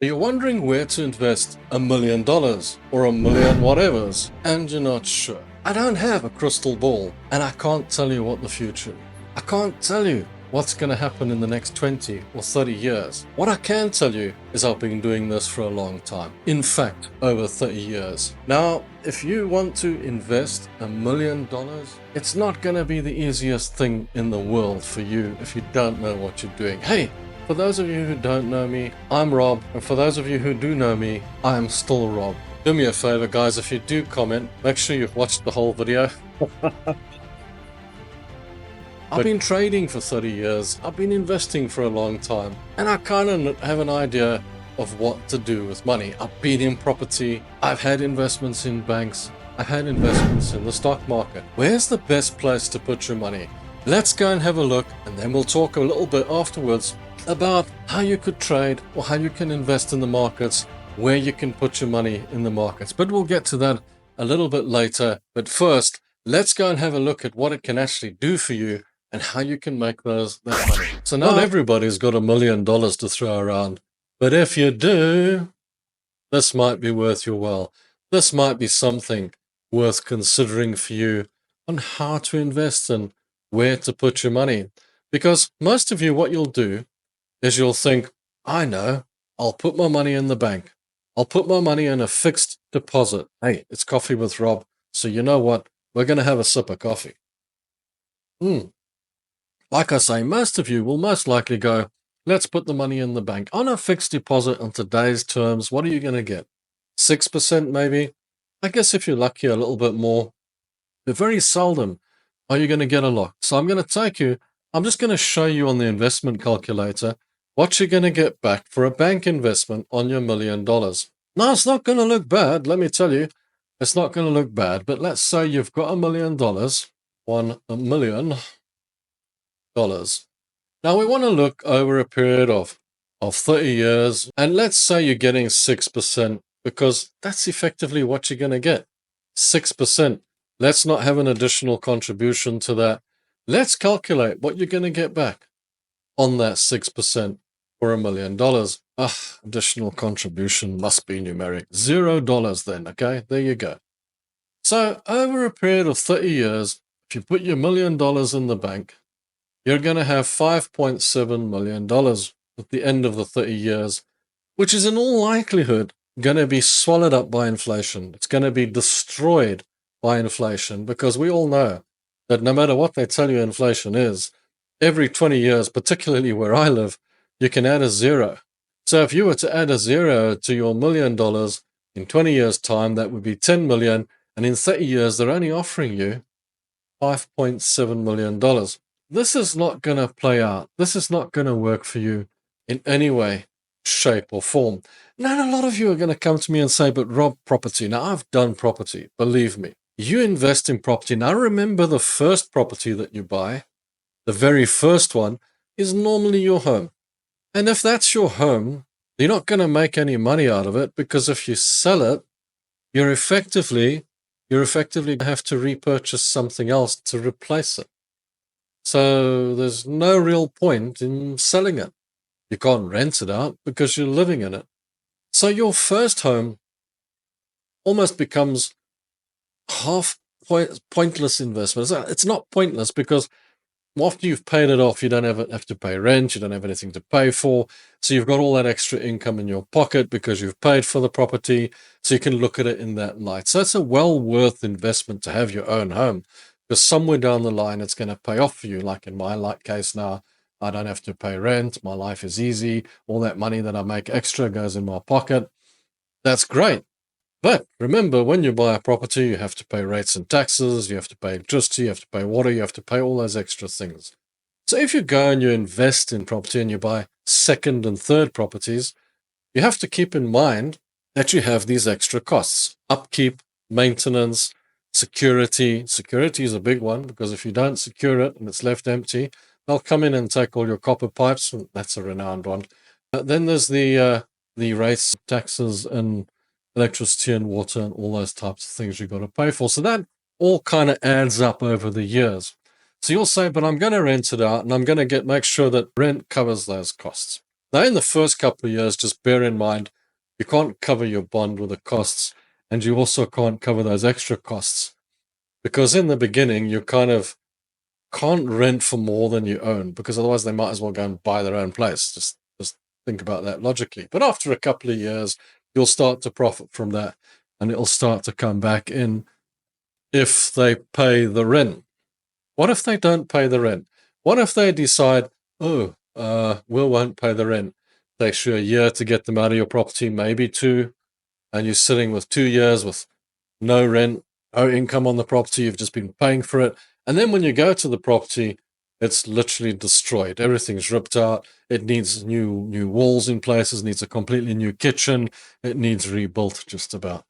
You're wondering where to invest $1 million or a million whatevers, and you're not sure. I don't have a crystal ball, and I can't tell you what the future is. I can't tell you what's going to happen in the next 20 or 30 years. What I can tell you is I've been doing this for a long time. In fact, over 30 years. Now, if you want to invest $1 million, it's not going to be the easiest thing in the world for you if you don't know what you're doing. Hey, for those of you who don't know me, I'm Rob, and for those of you who do know me, I am still Rob. Do me a favor, guys, if you do comment, make sure you've watched the whole video. I've been trading for 30 years, I've been investing for a long time, and I kind of have an idea of what to do with money. I've been in property, I've had investments in banks, I've had investments in the stock market. Where's the best place to put your money? Let's go and have a look, and then we'll talk a little bit afterwards about how you could trade or how you can invest in the markets, where you can put your money in the markets. But we'll get to that a little bit later. But first, let's go and have a look at what it can actually do for you and how you can make that money. So not everybody's got $1 million to throw around, but if you do, this might be worth your while. This might be something worth considering for you on how to invest and where to put your money. Because most of you, what you'll do is you'll think, I know, I'll put my money in the bank. I'll put my money in a fixed deposit. Hey, it's Coffee with Rob. So you know what? We're going to have a sip of coffee. Like I say, most of you will most likely go, let's put the money in the bank. On a fixed deposit on today's terms, what are you going to get? 6% maybe? I guess if you're lucky, a little bit more. But very seldom are you going to get a lot. So I'm just going to show you on the investment calculator what you're going to get back for a bank investment on your $1 million. Now, it's not going to look bad, let me tell you. It's not going to look bad, but let's say you've got $1 million, $1 million. Now, we want to look over a period of 30 years, and let's say you're getting 6%, because that's effectively what you're going to get. 6%. Let's not have an additional contribution to that. Let's calculate what you're going to get back on that 6% for $1 million. Additional contribution must be numeric. $0 then, okay? There you go. So over a period of 30 years, if you put your $1 million in the bank, you're going to have $5.7 million at the end of the 30 years, which is in all likelihood going to be swallowed up by inflation. It's going to be destroyed by inflation, because we all know that no matter what they tell you inflation is, every 20 years, particularly where I live, you can add a zero. So if you were to add a zero to your $1 million in 20 years' time, that would be 10 million. And in 30 years, they're only offering you $5.7 million. This is not going to play out. This is not going to work for you in any way, shape, or form. Now, a lot of you are going to come to me and say, but Rob, property. Now, I've done property. Believe me. You invest in property. Now, remember, the first property that you buy, the very first one, is normally your home. And if that's your home, you're not going to make any money out of it, because if you sell it, you're effectively have to repurchase something else to replace it. So there's no real point in selling it. You can't rent it out because you're living in it. So your first home almost becomes half pointless investment. It's not pointless, because after you've paid it off, you don't have to pay rent, you don't have anything to pay for. So you've got all that extra income in your pocket because you've paid for the property. So you can look at it in that light. So it's a well worth investment to have your own home, because somewhere down the line, it's going to pay off for you. Like in my case now, I don't have to pay rent. My life is easy. All that money that I make extra goes in my pocket. That's great. But remember, when you buy a property, you have to pay rates and taxes, you have to pay electricity, you have to pay water, you have to pay all those extra things. So if you go and you invest in property and you buy second and third properties, you have to keep in mind that you have these extra costs: upkeep, maintenance, security. Security is a big one, because if you don't secure it and it's left empty, they'll come in and take all your copper pipes. That's a renowned one. Then there's the rates, taxes, and electricity and water and all those types of things you've got to pay for. So that all kind of adds up over the years. So you'll say, but I'm going to rent it out and I'm going to make sure that rent covers those costs. Now, in the first couple of years, just bear in mind, you can't cover your bond with the costs, and you also can't cover those extra costs. Because in the beginning, you kind of can't rent for more than you own, because otherwise they might as well go and buy their own place. Just think about that logically. But after a couple of years, you'll start to profit from that, and it'll start to come back in if they pay the rent. What if they don't pay the rent? What if they decide, oh, Will won't pay the rent? Takes you a year to get them out of your property, maybe two, and you're sitting with 2 years with no rent, no income on the property. You've just been paying for it. And then when you go to the property, it's literally destroyed. Everything's ripped out. It needs new walls in places, needs a completely new kitchen. It needs rebuilt just about.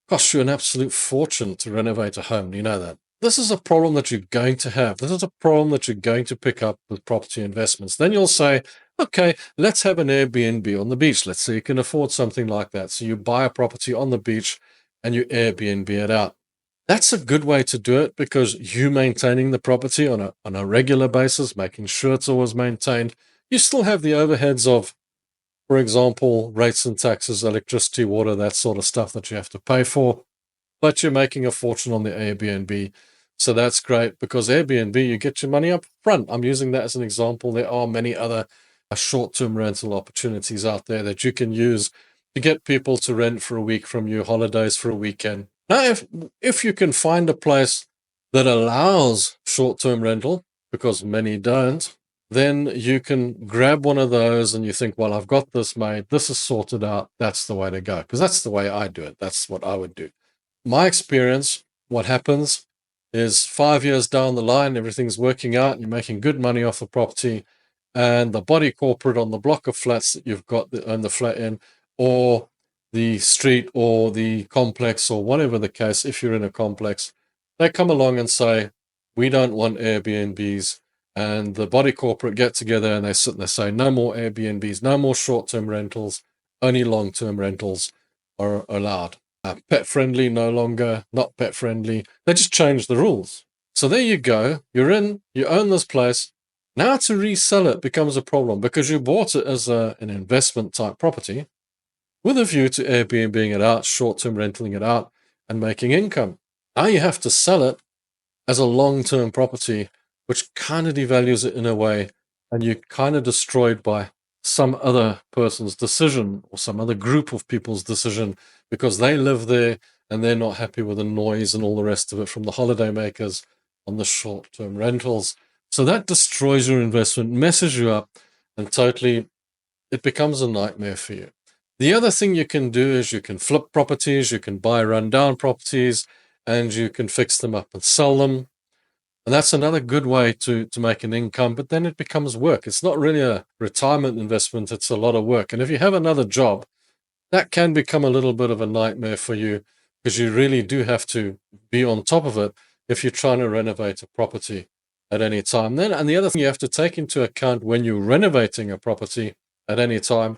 Costs you an absolute fortune to renovate a home. You know that. This is a problem that you're going to have. This is a problem that you're going to pick up with property investments. Then you'll say, okay, let's have an Airbnb on the beach. Let's say you can afford something like that. So you buy a property on the beach and you Airbnb it out. That's a good way to do it because you maintaining the property on a regular basis, making sure it's always maintained. You still have the overheads of, for example, rates and taxes, electricity, water, that sort of stuff that you have to pay for, but you're making a fortune on the Airbnb. So that's great because Airbnb, you get your money up front. I'm using that as an example. There are many other short-term rental opportunities out there that you can use to get people to rent for a week from you, holidays for a weekend. Now, if you can find a place that allows short-term rental, because many don't, then you can grab one of those and you think, well, I've got this made. This is sorted out. That's the way to go. Because that's the way I do it. That's what I would do. My experience, what happens is 5 years down the line, everything's working out. You're making good money off the property. And the body corporate on the block of flats that you've got to own the flat in, or the street or the complex or whatever the case, if you're in a complex, they come along and say, we don't want Airbnbs. And the body corporate get together and they sit and they say, no more Airbnbs, no more short-term rentals, only long-term rentals are allowed. Pet friendly, no longer, not pet friendly. They just change the rules. So there you go. You're in, you own this place. Now to resell it becomes a problem because you bought it as an investment type property with a view to Airbnb-ing it out, short-term rentaling it out, and making income. Now you have to sell it as a long-term property, which kind of devalues it in a way, and you're kind of destroyed by some other person's decision or some other group of people's decision because they live there and they're not happy with the noise and all the rest of it from the holiday makers on the short-term rentals. So that destroys your investment, messes you up, and totally it becomes a nightmare for you. The other thing you can do is you can flip properties, you can buy rundown properties, and you can fix them up and sell them. And that's another good way to make an income, but then it becomes work. It's not really a retirement investment, it's a lot of work. And if you have another job, that can become a little bit of a nightmare for you because you really do have to be on top of it if you're trying to renovate a property at any time. Then, and the other thing you have to take into account when you're renovating a property at any time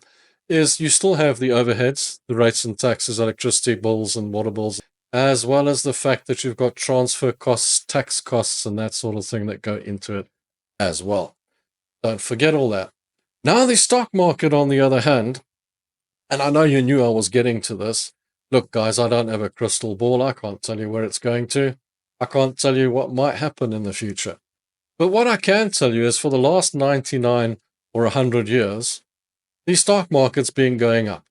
is you still have the overheads, the rates and taxes, electricity bills and water bills, as well as the fact that you've got transfer costs, tax costs, and that sort of thing that go into it as well. Don't forget all that. Now, the stock market, on the other hand, and I know you knew I was getting to this. Look, guys, I don't have a crystal ball. I can't tell you where it's going to. I can't tell you what might happen in the future. But what I can tell you is for the last 99 or 100 years, the stock market's been going up.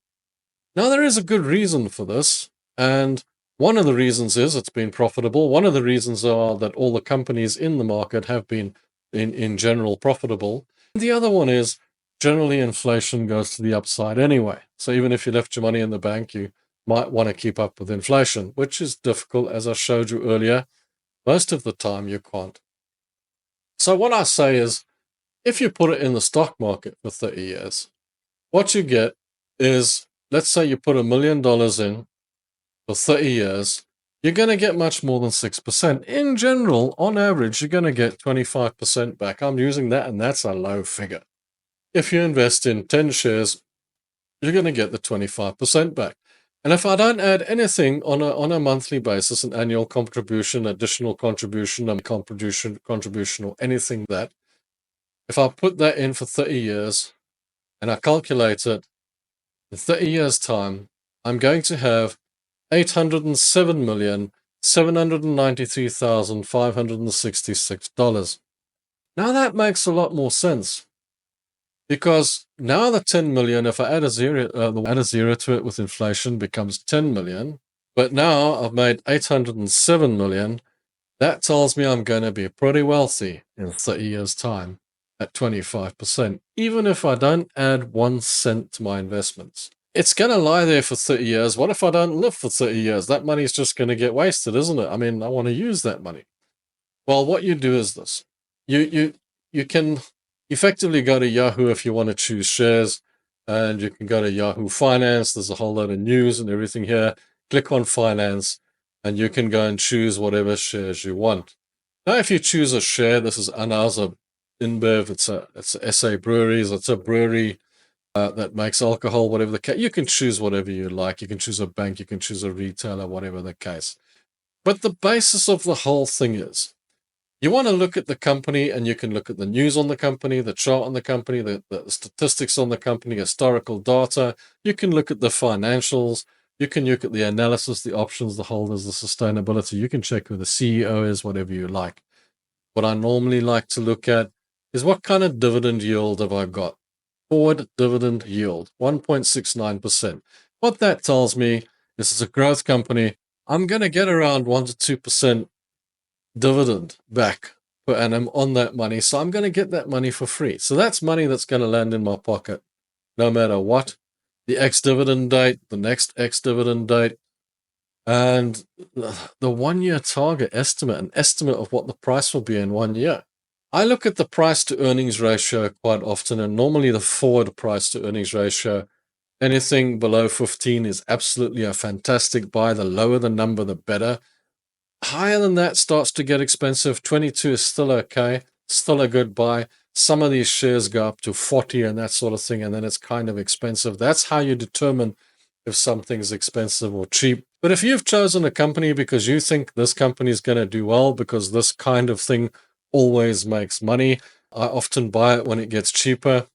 Now, there is a good reason for this, and one of the reasons is it's been profitable. One of the reasons are that all the companies in the market have been, in general, profitable. The other one is generally inflation goes to the upside anyway. So even if you left your money in the bank, you might want to keep up with inflation, which is difficult, as I showed you earlier. Most of the time, you can't. So what I say is, if you put it in the stock market for 30 years, what you get is, let's say you put $1 million in for 30 years, you're going to get much more than 6%. In general, on average, you're going to get 25% back. I'm using that, and that's a low figure. If you invest in 10 shares, you're going to get the 25% back. And if I don't add anything on a monthly basis, an annual contribution, additional contribution, contribution, or anything that, if I put that in for 30 years, and I calculate it, in 30 years' time, I'm going to have $807,793,566. Now that makes a lot more sense, because now the 10 million, if I add a zero to it with inflation, becomes 10 million. But now I've made 807 million. That tells me I'm going to be pretty wealthy in 30 years' time at 25%, even if I don't add 1 cent to my investments. It's going to lie there for 30 years. What if I don't live for 30 years? That money's just going to get wasted, isn't it? I mean, I want to use that money. Well, what you do is this. You can effectively go to Yahoo if you want to choose shares, and you can go to Yahoo Finance. There's a whole lot of news and everything here. Click on Finance, and you can go and choose whatever shares you want. Now, if you choose a share, this is Anheuser InBev. It's SA Breweries. It's a brewery that makes alcohol, whatever the case. You can choose whatever you like. You can choose a bank. You can choose a retailer, whatever the case. But the basis of the whole thing is, you want to look at the company, and you can look at the news on the company, the chart on the company, the statistics on the company, historical data. You can look at the financials. You can look at the analysis, the options, the holders, the sustainability. You can check who the CEO is, whatever you like. What I normally like to look at is, what kind of dividend yield have I got? Forward dividend yield, 1.69%. What that tells me, this is a growth company, I'm going to get around 1 to 2% dividend back per annum on that money. So I'm going to get that money for free. So that's money that's going to land in my pocket no matter what. The ex-dividend date, the next ex-dividend date, and the 1 year target estimate, an estimate of what the price will be in 1 year. I look at the price to earnings ratio quite often, and normally the forward price to earnings ratio, anything below 15 is absolutely a fantastic buy. The lower the number, the better. Higher than that starts to get expensive. 22 is still okay, still a good buy. Some of these shares go up to 40 and that sort of thing, and then it's kind of expensive. That's how you determine if something's expensive or cheap. But if you've chosen a company because you think this company is going to do well, because this kind of thing always makes money, I often buy it when it gets cheaper.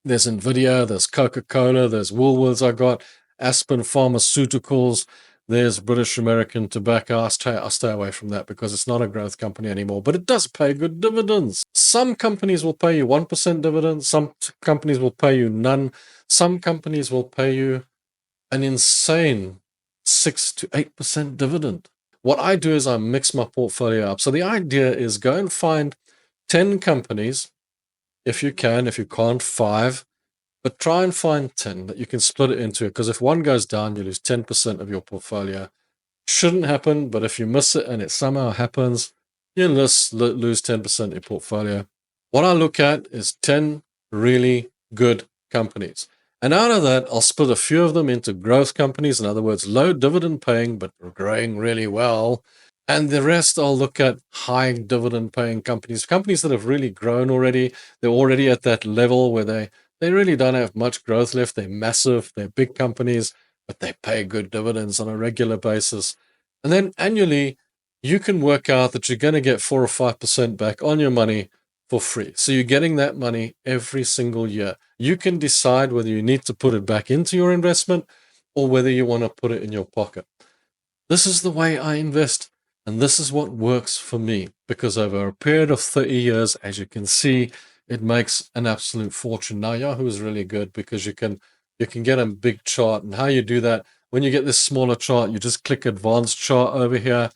There's Nvidia, there's Coca-Cola, there's Woolworths I got, Aspen Pharmaceuticals, there's British American Tobacco. I'll stay away from that because it's not a growth company anymore, but it does pay good dividends. Some companies will pay you 1% dividend. Some companies will pay you none. Some companies will pay you an insane 6 to 8% dividend. What I do is I mix my portfolio up. So the idea is, go and find 10 companies, if you can. If you can't, 5. But try and find 10 that you can split it into, because if one goes down, you lose 10% of your portfolio. Shouldn't happen, but if you miss it and it somehow happens, you lose 10% of your portfolio. What I look at is 10 really good companies. And out of that, I'll split a few of them into growth companies. In other words, low dividend paying, but growing really well. And the rest, I'll look at high dividend paying companies, companies that have really grown already. They're already at that level where they really don't have much growth left. They're massive. They're big companies, but they pay good dividends on a regular basis. And then annually, you can work out that you're going to get 4 or 5% back on your money for free. So you're getting that money every single year. You can decide whether you need to put it back into your investment or whether you want to put it in your pocket. This is the way I invest, and this is what works for me, because over a period of 30 years, as you can see, it makes an absolute fortune. Now, Yahoo is really good because you can get a big chart. And how you do that, when you get this smaller chart, you just click advanced chart over here,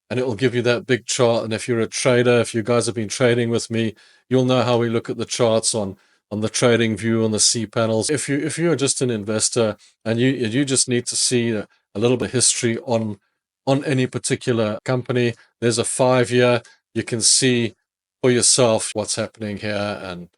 and it will give you that big chart. And if you're a trader, if you guys have been trading with me, you'll know how we look at the charts on the trading view, on the C panels. If you're just an investor and you just need to see a little bit of history on any particular company, there's a 5-year. You can see for yourself what's happening here and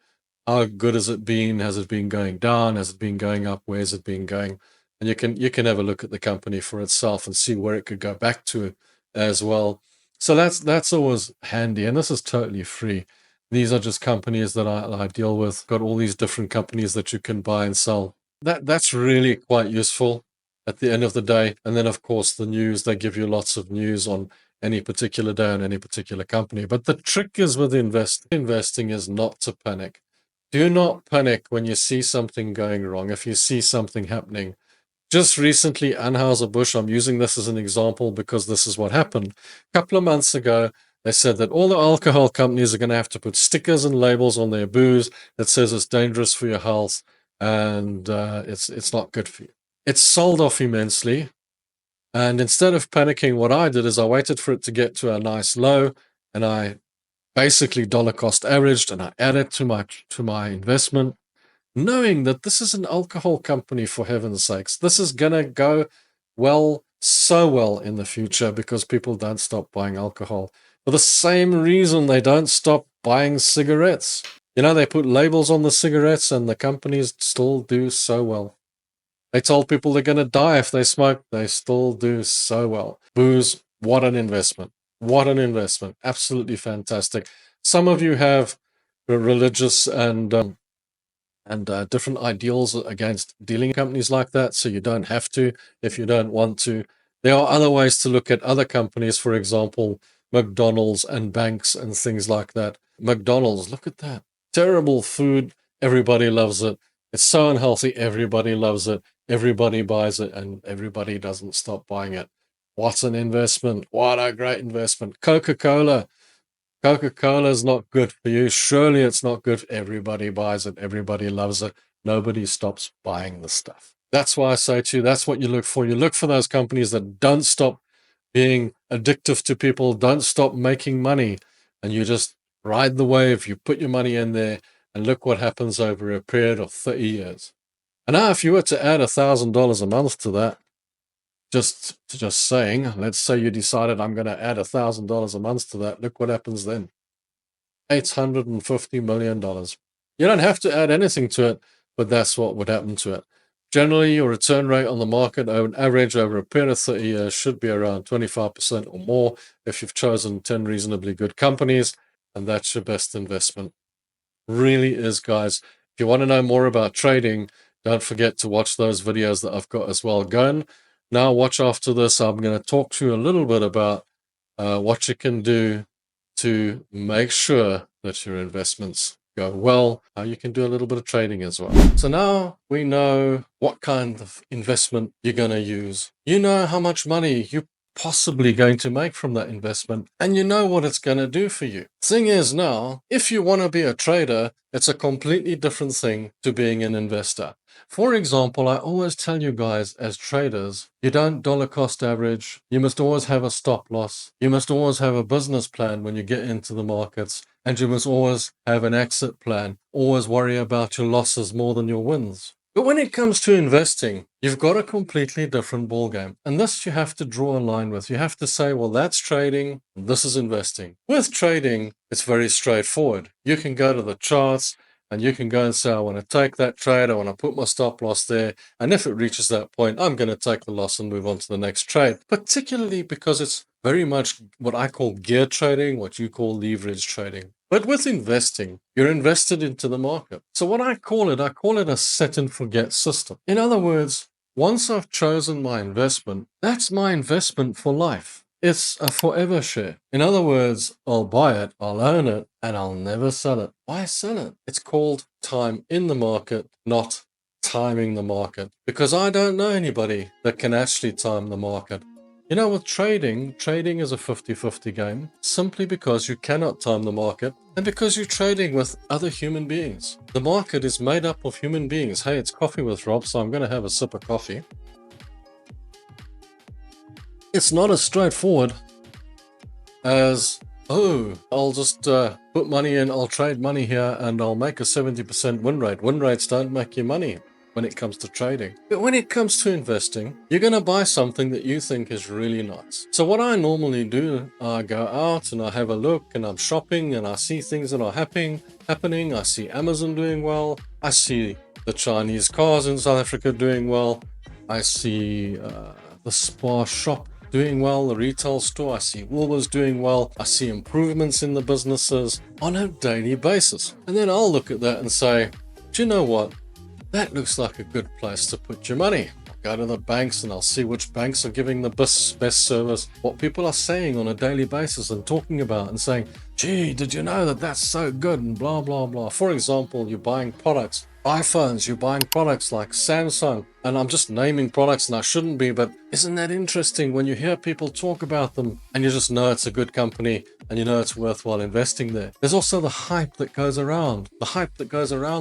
how good has it been. Has it been going down? Has it been going up? Where's it been going? And you can have a look at the company for itself and see where it could go back to as well. So that's always handy, and this is totally free. These are just companies that I deal with. Got all these different companies that you can buy and sell. That's really quite useful at the end of the day. And then, of course, the news, they give you lots of news on any particular day on any particular company. But the trick is with investing is not to panic. Do not panic when you see something going wrong, if you see something happening. Just recently, Anheuser-Busch, I'm using this as an example because this is what happened. A couple of months ago, they said that all the alcohol companies are going to have to put stickers and labels on their booze that says it's dangerous for your health and it's not good for you. It sold off immensely. And instead of panicking, what I did is I waited for it to get to a nice low, and I basically dollar cost averaged, and I added to my investment, knowing that this is an alcohol company, for heaven's sakes. This is going to go well, so well in the future because people don't stop buying alcohol. For the same reason they don't stop buying cigarettes. You know, they put labels on the cigarettes and the companies still do so well. They told people they're going to die if they smoke. They still do so well. Booze, what an investment. What an investment. Absolutely fantastic. Some of you have religious and different ideals against dealing in companies like that, so you don't have to if you don't want to. There are other ways to look at other companies, for example, McDonald's and banks and things like that. McDonald's, look at that. Terrible food. Everybody loves it. It's so unhealthy. Everybody loves it. Everybody buys it, and everybody doesn't stop buying it. What an investment. What a great investment. Coca-Cola. Coca-Cola is not good for you. Surely it's not good. Everybody buys it. Everybody loves it. Nobody stops buying the stuff. That's why I say to you, that's what you look for. You look for those companies that don't stop being addictive to people, don't stop making money, and you just ride the wave. You put your money in there, and look what happens over a period of 30 years. And now if you were to add $1,000 a month to that, just saying, let's say you decided I'm going to add $1,000 a month to that, look what happens then. $850 million. You don't have to add anything to it, but that's what would happen to it. Generally, your return rate on the market over an average over a period of 30 years should be around 25% or more if you've chosen 10 reasonably good companies, and that's your best investment. Really is, guys. If you want to know more about trading, don't forget to watch those videos that I've got as well. Go and now watch after this. I'm going to talk to you a little bit about what you can do to make sure that your investments go well. You can do a little bit of trading as well. So now we know what kind of investment you're going to use. You know how much money you're possibly going to make from that investment, and you know what it's going to do for you. Thing is now, if you want to be a trader, it's a completely different thing to being an investor. For example, I always tell you guys, as traders, you don't dollar cost average. You must always have a stop loss. You must always have a business plan when you get into the markets. And you must always have an exit plan. Always worry about your losses more than your wins. But when it comes to investing, you've got a completely different ballgame. And this you have to draw a line with. You have to say, well, that's trading, and this is investing. With trading, it's very straightforward. You can go to the charts, and you can go and say, I want to take that trade, I want to put my stop loss there, and if it reaches that point, I'm going to take the loss and move on to the next trade, particularly because it's very much what I call gear trading, what you call leverage trading. But with investing, you're invested into the market. So what I call it a set and forget system. In other words, once I've chosen my investment, that's my investment for life. It's a forever share. In other words, I'll buy it, I'll own it, and I'll never sell it. Why sell it? It's called time in the market, not timing the market. Because I don't know anybody that can actually time the market. You know, with trading is a 50-50 game, simply because you cannot time the market and because you're trading with other human beings. The market is made up of human beings. Hey, it's Coffee with Rob, so I'm going to have a sip of coffee. It's not as straightforward as, oh, I'll just put money in, I'll trade money here, and I'll make a 70% win rate. Win rates don't make you money when it comes to trading. But when it comes to investing, you're going to buy something that you think is really nice. So what I normally do, I go out and I have a look and I'm shopping and I see things that are happening. I see Amazon doing well. I see the Chinese cars in South Africa doing well. I see the Spar shop doing well, the retail store. I see Woolworths doing well. I see improvements in the businesses on a daily basis. And then I'll look at that and say, do you know what? That looks like a good place to put your money. I'll go to the banks and I'll see which banks are giving the best service, what people are saying on a daily basis and talking about and saying, gee, did you know that that's so good and blah, blah, blah. For example, you're buying products, iPhones, you're buying products like Samsung, and I'm just naming products and I shouldn't be, but isn't that interesting when you hear people talk about them and you just know it's a good company and you know it's worthwhile investing there? There's also the hype that goes around,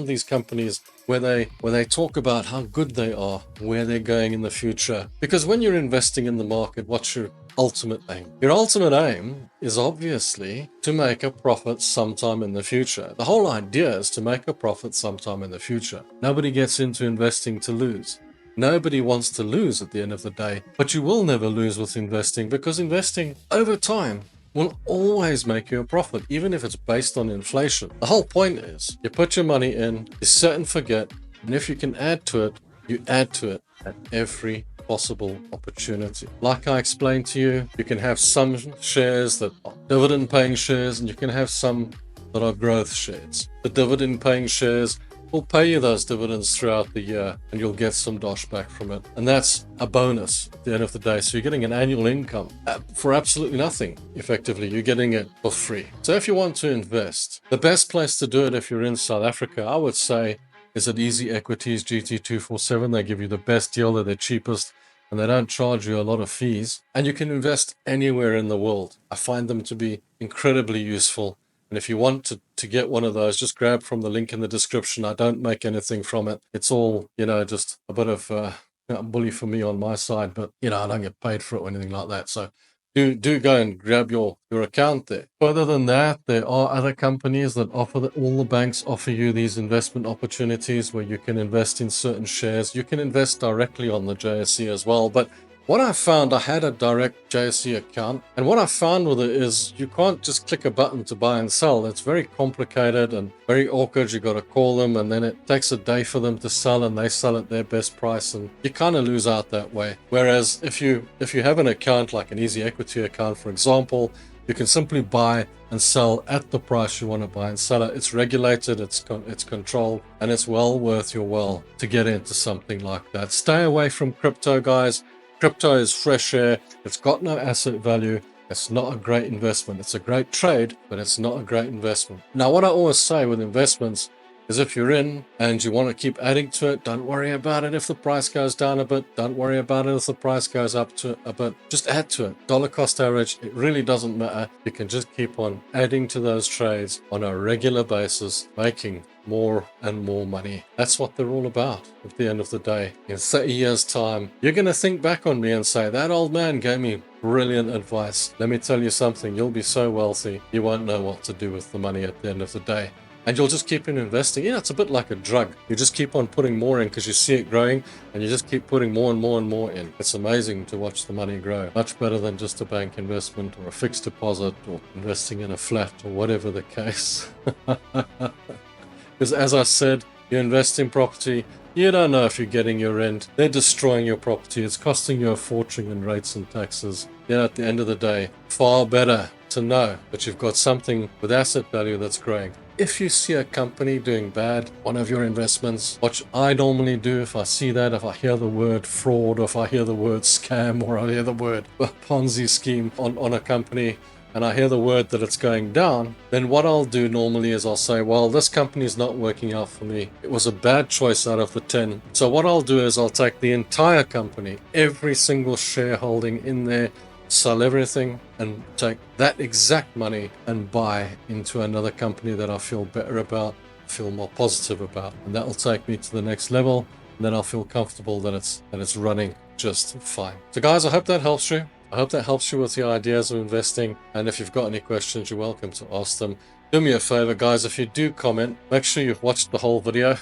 these companies where they talk about how good they are, where they're going in the future. Because when you're investing in the market, what's your ultimate aim? Your ultimate aim is obviously to make a profit sometime in the future. The whole idea is to make a profit sometime in the future. Nobody gets into investing to lose. Nobody wants to lose at the end of the day, but you will never lose with investing, because investing over time will always make you a profit, even if it's based on inflation. The whole point is you put your money in, you set and forget, and if you can add to it, you add to it at every possible opportunity. Like I explained to you, you can have some shares that are dividend paying shares and you can have some that are growth shares. The dividend paying shares will pay you those dividends throughout the year and you'll get some dosh back from it. And that's a bonus at the end of the day. So you're getting an annual income for absolutely nothing. Effectively, you're getting it for free. So if you want to invest, the best place to do it if you're in South Africa, I would say, is at Easy Equities GT247. They give you the best deal, they're the cheapest, and they don't charge you a lot of fees. And you can invest anywhere in the world. I find them to be incredibly useful. And if you want to get one of those, just grab from the link in the description. I don't make anything from it. It's all, just a bit of a bully for me on my side, but, I don't get paid for it or anything like that. So do go and grab your account there. Further than that, there are other companies that offer all the banks offer you these investment opportunities where you can invest in certain shares. You can invest directly on the JSE as well, but what I found, I had a direct JSE account, and what I found with it is you can't just click a button to buy and sell. It's very complicated and very awkward. You got to call them, and then it takes a day for them to sell, and they sell at their best price, and you kind of lose out that way. Whereas if you have an account like an Easy Equity account, for example, you can simply buy and sell at the price you want to buy and sell it. It's regulated, it's controlled, and it's well worth your while to get into something like that. Stay away from crypto, guys. Crypto is fresh air. It's got no asset value. It's not a great investment. It's a great trade, but it's not a great investment. Now, what I always say with investments is if you're in and you want to keep adding to it, don't worry about it if the price goes down a bit. Don't worry about it if the price goes up to a bit. Just add to it. Dollar cost average, it really doesn't matter. You can just keep on adding to those trades on a regular basis, making more and more money. That's what they're all about at the end of the day. In 30 years' time, you're going to think back on me and say, that old man gave me brilliant advice. Let me tell you something, you'll be so wealthy, you won't know what to do with the money at the end of the day. And you'll just keep on investing. It's a bit like a drug. You just keep on putting more in because you see it growing, and you just keep putting more and more and more in. It's amazing to watch the money grow. Much better than just a bank investment or a fixed deposit or investing in a flat or whatever the case. Because as I said, you invest in property, you don't know if you're getting your rent. They're destroying your property. It's costing you a fortune in rates and taxes. At the end of the day, far better to know that you've got something with asset value that's growing. If you see a company doing bad, one of your investments, what I normally do if I see that, if I hear the word fraud, or if I hear the word scam, or I hear the word Ponzi scheme on a company, and I hear the word that it's going down, then what I'll do normally is I'll say, well, this company is not working out for me. It was a bad choice out of the 10. So what I'll do is I'll take the entire company, every single shareholding in there, sell everything, and take that exact money and buy into another company that I feel better about, feel more positive about. And that will take me to the next level, and then I'll feel comfortable that it's running just fine. So guys, I hope that helps you. I hope that helps you with the ideas of investing. And if you've got any questions, you're welcome to ask them. Do me a favor, guys, if you do comment, make sure you've watched the whole video.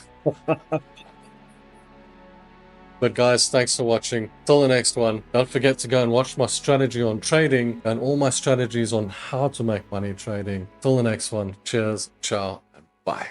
But guys, thanks for watching. Till the next one, don't forget to go and watch my strategy on trading and all my strategies on how to make money trading. Till the next one, cheers, ciao, and bye.